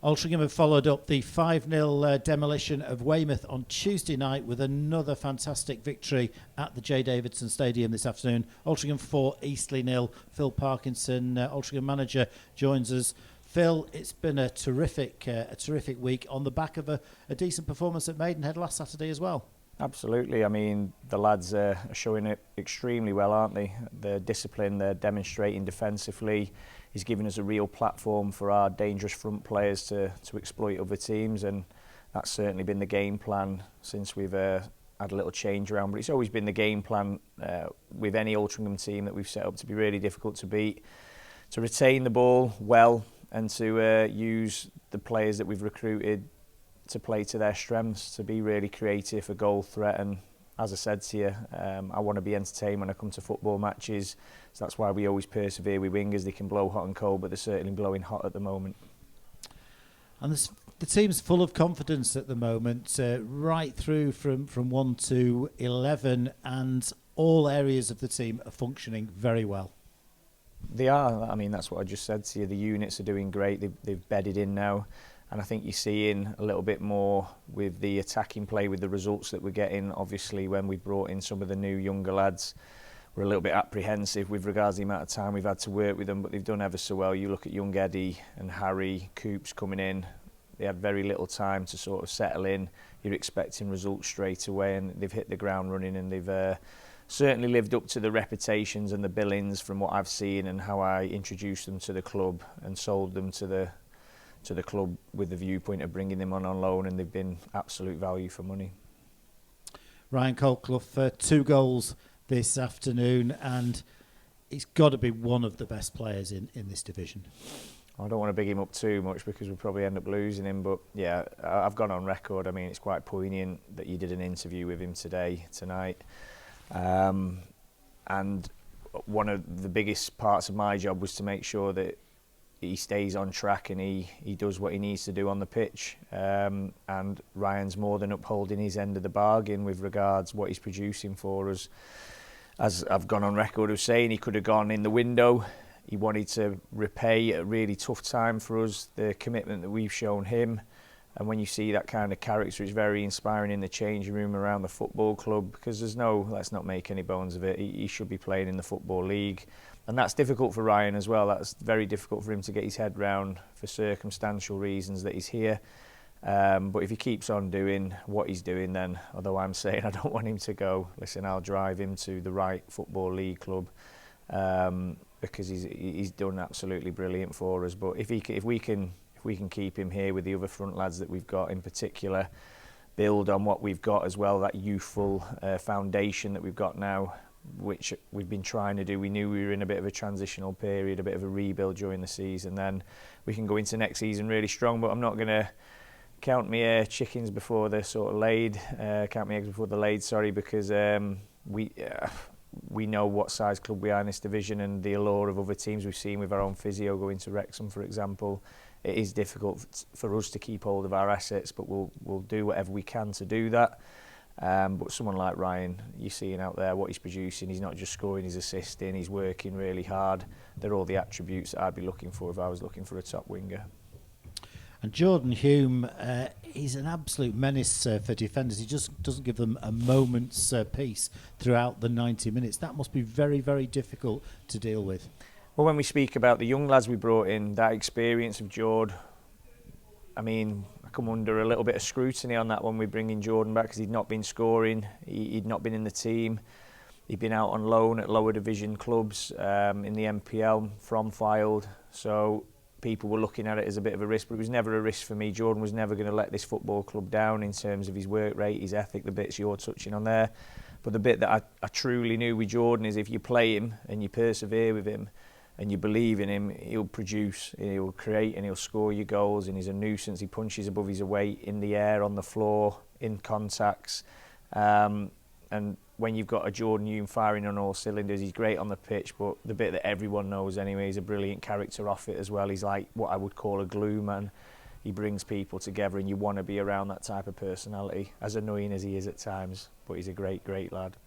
Altrincham have followed up the 5-0 demolition of Weymouth on Tuesday night with another fantastic victory at the J Davidson Stadium this afternoon. Altrincham 4, Eastleigh 0. Phil Parkinson, Altrincham manager, joins us. Phil, it's been a terrific week on the back of a decent performance at Maidenhead last Saturday as well. Absolutely. I mean, the lads are showing it extremely well, aren't they? The discipline they're demonstrating defensively is giving us a real platform for our dangerous front players to exploit other teams, and that's certainly been the game plan since we've had a little change around. But it's always been the game plan with any Altrincham team that we've set up to be really difficult to beat, to retain the ball well, and to use the players that we've recruited to play to their strengths, to be really creative, a goal threat. And as I said to you, I want to be entertained when I come to football matches, so that's why we always persevere with wingers. They can blow hot and cold, but they're certainly blowing hot at the moment. And the team's full of confidence at the moment, right through from 1 to 11, and all areas of the team are functioning very well. They are. I mean, that's what I just said to you. The units are doing great. They've bedded in now. And I think you're seeing a little bit more with the attacking play, with the results that we're getting. Obviously, when we brought in some of the new younger lads, we're a little bit apprehensive with regards to the amount of time we've had to work with them, but they've done ever so well. You look at young Eddie and Harry, Coops coming in. They had very little time to sort of settle in. You're expecting results straight away, and they've hit the ground running, and they've certainly lived up to the reputations and the billings from what I've seen and how I introduced them to the club and sold them to the club with the viewpoint of bringing them on loan, and they've been absolute value for money. Ryan Colclough, 2 goals this afternoon, and he's got to be one of the best players in this division. I don't want to big him up too much because we'll probably end up losing him, but yeah, I've gone on record. I mean, it's quite poignant that you did an interview with him tonight. And one of the biggest parts of my job was to make sure that he stays on track and he does what he needs to do on the pitch. And Ryan's more than upholding his end of the bargain with regards what he's producing for us. As I've gone on record of saying, he could have gone in the window. He wanted to repay a really tough time for us, the commitment that we've shown him. And when you see that kind of character, it's very inspiring in the changing room around the football club, because let's not make any bones of it, he should be playing in the Football League. And that's difficult for Ryan as well. That's very difficult for him to get his head round for circumstantial reasons that he's here. But if he keeps on doing what he's doing, then, although I'm saying I don't want him to go, listen, I'll drive him to the right Football League club, because he's done absolutely brilliant for us. But if we can keep him here with the other front lads that we've got in particular, build on what we've got as well, that youthful foundation that we've got now, which we've been trying to do. We knew we were in a bit of a transitional period, a bit of a rebuild during the season. Then we can go into next season really strong, but I'm not going to count my chickens before they're sort of laid, count my eggs before they're laid, sorry, because we know what size club we are in this division, and the allure of other teams we've seen with our own physio going to Wrexham, for example. It is difficult for us to keep hold of our assets, but we'll do whatever we can to do that. But someone like Ryan, you're seeing out there what he's producing. He's not just scoring, he's assisting, he's working really hard. They're all the attributes that I'd be looking for if I was looking for a top winger. And Jordan Hume, he's an absolute menace for defenders. He just doesn't give them a moment's peace throughout the 90 minutes. That must be very, very difficult to deal with. Well, when we speak about the young lads we brought in, that experience of Jord, I mean, I come under a little bit of scrutiny on that when we bring in Jordan back, because he'd not been scoring, he'd not been in the team, he'd been out on loan at lower division clubs in the MPL from Fylde, so people were looking at it as a bit of a risk, but it was never a risk for me. Jordan was never going to let this football club down in terms of his work rate, his ethic, the bits you're touching on there. But the bit that I truly knew with Jordan is if you play him and you persevere with him, and you believe in him, he'll produce, he'll create, and he'll score your goals, and he's a nuisance. He punches above his weight in the air, on the floor, in contacts. And when you've got a Jordan Hume firing on all cylinders, he's great on the pitch, but the bit that everyone knows anyway, he's a brilliant character off it as well. He's like what I would call a glue man. He brings people together, and you want to be around that type of personality, as annoying as he is at times, but he's a great, great lad.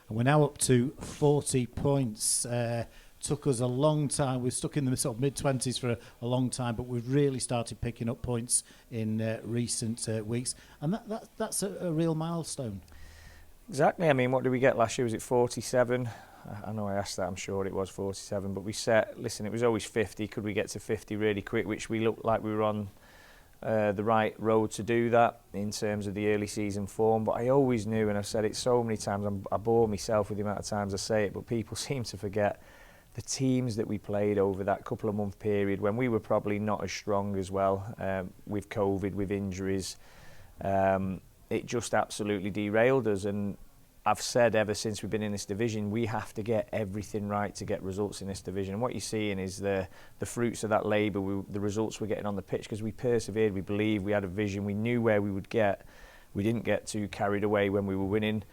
And we're now up to 40 points. took us a long time. We're stuck in the sort of mid-20s for a long time, but we've really started picking up points in recent weeks, and that's a real milestone. Exactly. I mean, what did we get last year? Was it 47? I know I asked that, I'm sure it was 47, but we set, listen, it was always 50. Could we get to 50 really quick, which we looked like we were on the right road to do that in terms of the early season form. But I always knew, and I've said it so many times, I bore myself with the amount of times I say it, but people seem to forget the teams that we played over that couple of month period when we were probably not as strong as well, with COVID, with injuries. It just absolutely derailed us, and I've said ever since we've been in this division, we have to get everything right to get results in this division. And what you're seeing is the fruits of that labour, the results we're getting on the pitch, because we persevered, we believed, we had a vision, we knew where we would get. We didn't get too carried away when we were winning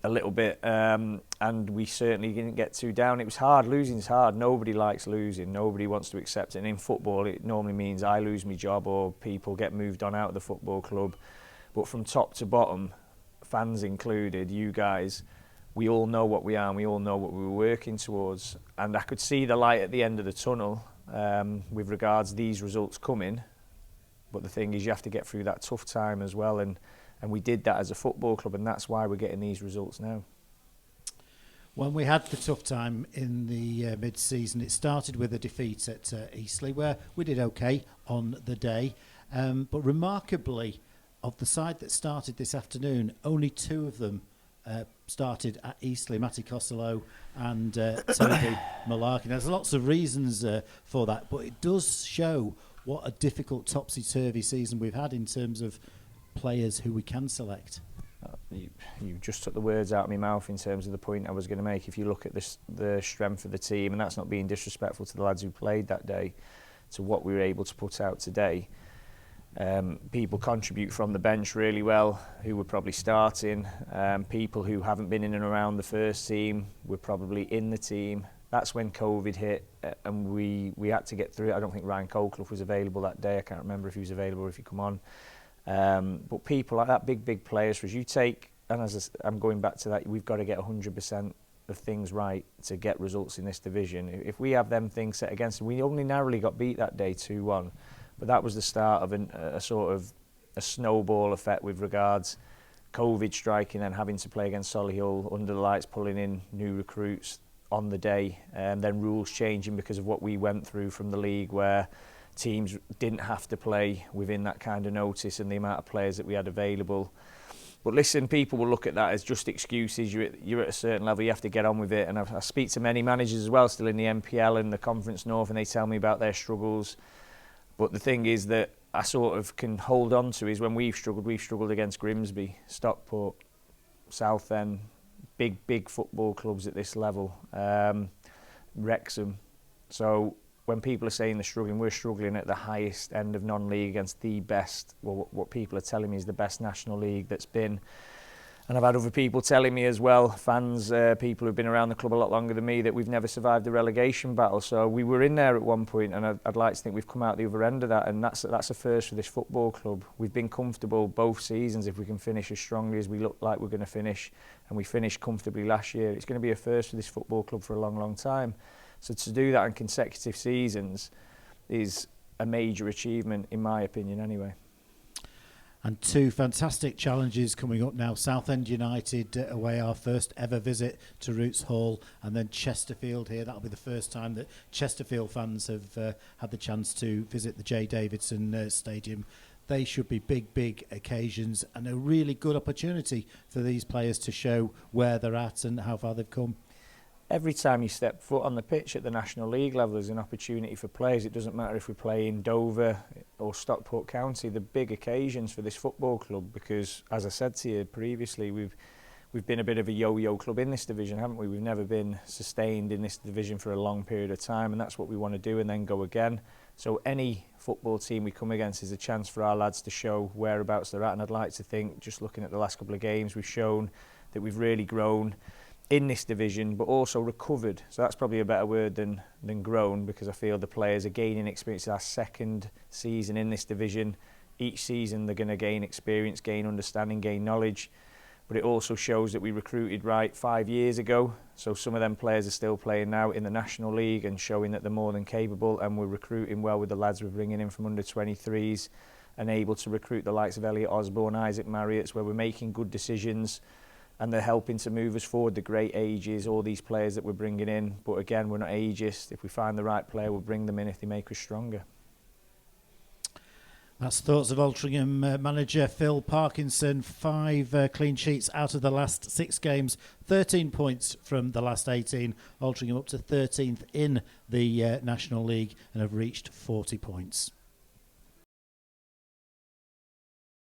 a little bit, and we certainly didn't get too down. It was hard. Losing's hard. Nobody likes losing. Nobody wants to accept it. And in football, it normally means I lose my job or people get moved on out of the football club. But from top to bottom, fans included, you guys, we all know what we are and we all know what we were working towards. And I could see the light at the end of the tunnel with regards these results coming. But the thing is, you have to get through that tough time as well. And we did that as a football club, and that's why we're getting these results now. When we had the tough time in the mid-season, it started with a defeat at Eastleigh, where we did okay on the day. But remarkably, of the side that started this afternoon, only two of them started at Eastleigh, Matty Costello and Toby Malarkey. There's lots of reasons for that, but it does show what a difficult topsy-turvy season we've had in terms of players who we can select. You just took the words out of my mouth in terms of the point I was going to make. If you look at the strength of the team, and that's not being disrespectful to the lads who played that day, to what we were able to put out today. People contribute from the bench really well, who were probably starting. People who haven't been in and around the first team were probably in the team. That's when COVID hit, and we had to get through it. I don't think Ryan Colclough was available that day. I can't remember if he was available or if he come on. But people like that, big players, for us, you take, and as I'm going back to that, we've got to get 100% of things right to get results in this division. If we have them things set against them, we only narrowly got beat that day 2-1. But that was the start of a sort of a snowball effect with regards COVID striking and having to play against Solihull under the lights, pulling in new recruits on the day, and then rules changing because of what we went through from the league, where teams didn't have to play within that kind of notice and the amount of players that we had available. But listen, people will look at that as just excuses. You're at a certain level, you have to get on with it. And I speak to many managers as well, still in the NPL and the Conference North, and they tell me about their struggles. But the thing is that I sort of can hold on to is when we've struggled against Grimsby, Stockport, Southend, big football clubs at this level, Wrexham. So when people are saying they're struggling, we're struggling at the highest end of non-league against the best, well, what people are telling me is the best national league that's been. And I've had other people telling me as well, fans, people who've been around the club a lot longer than me, that we've never survived the relegation battle. So we were in there at one point, and I'd like to think we've come out the other end of that, and that's a first for this football club. We've been comfortable both seasons if we can finish as strongly as we look like we're going to finish, and we finished comfortably last year. It's going to be a first for this football club for a long time. So to do that in consecutive seasons is a major achievement, in my opinion, anyway. And two fantastic challenges coming up now. Southend United away, our first ever visit to Roots Hall, and then Chesterfield here. That'll be the first time that Chesterfield fans have had the chance to visit the J. Davidson Stadium. They should be big occasions and a really good opportunity for these players to show where they're at and how far they've come. Every time you step foot on the pitch at the National League level is an opportunity for players. It doesn't matter if we play in Dover or Stockport County, the big occasions for this football club, because, as I said to you previously, we've been a bit of a yo-yo club in this division, haven't we? We've never been sustained in this division for a long period of time, and that's what we want to do and then go again. So any football team we come against is a chance for our lads to show whereabouts they're at, and I'd like to think, just looking at the last couple of games, we've shown that we've really grown in this division, but also recovered. So that's probably a better word than grown, because I feel the players are gaining experience. It's our second season in this division. Each season they're going to gain experience, gain understanding, gain knowledge. but it also shows that we recruited right 5 years ago. So some of them players are still playing now in the National League and showing that they're more than capable, and we're recruiting well with the lads we're bringing in from under 23s and able to recruit the likes of Elliot Osborne, Isaac Marriott's, where we're making good decisions and they're helping to move us forward. The great ages, all these players that we're bringing in, but again, we're not ageist. If we find the right player, we'll bring them in if they make us stronger. That's thoughts of Altrincham manager Phil Parkinson. 5 clean sheets out of the last 6 games, 13 points from the last 18. Altrincham up to 13th in the National League and have reached 40 points.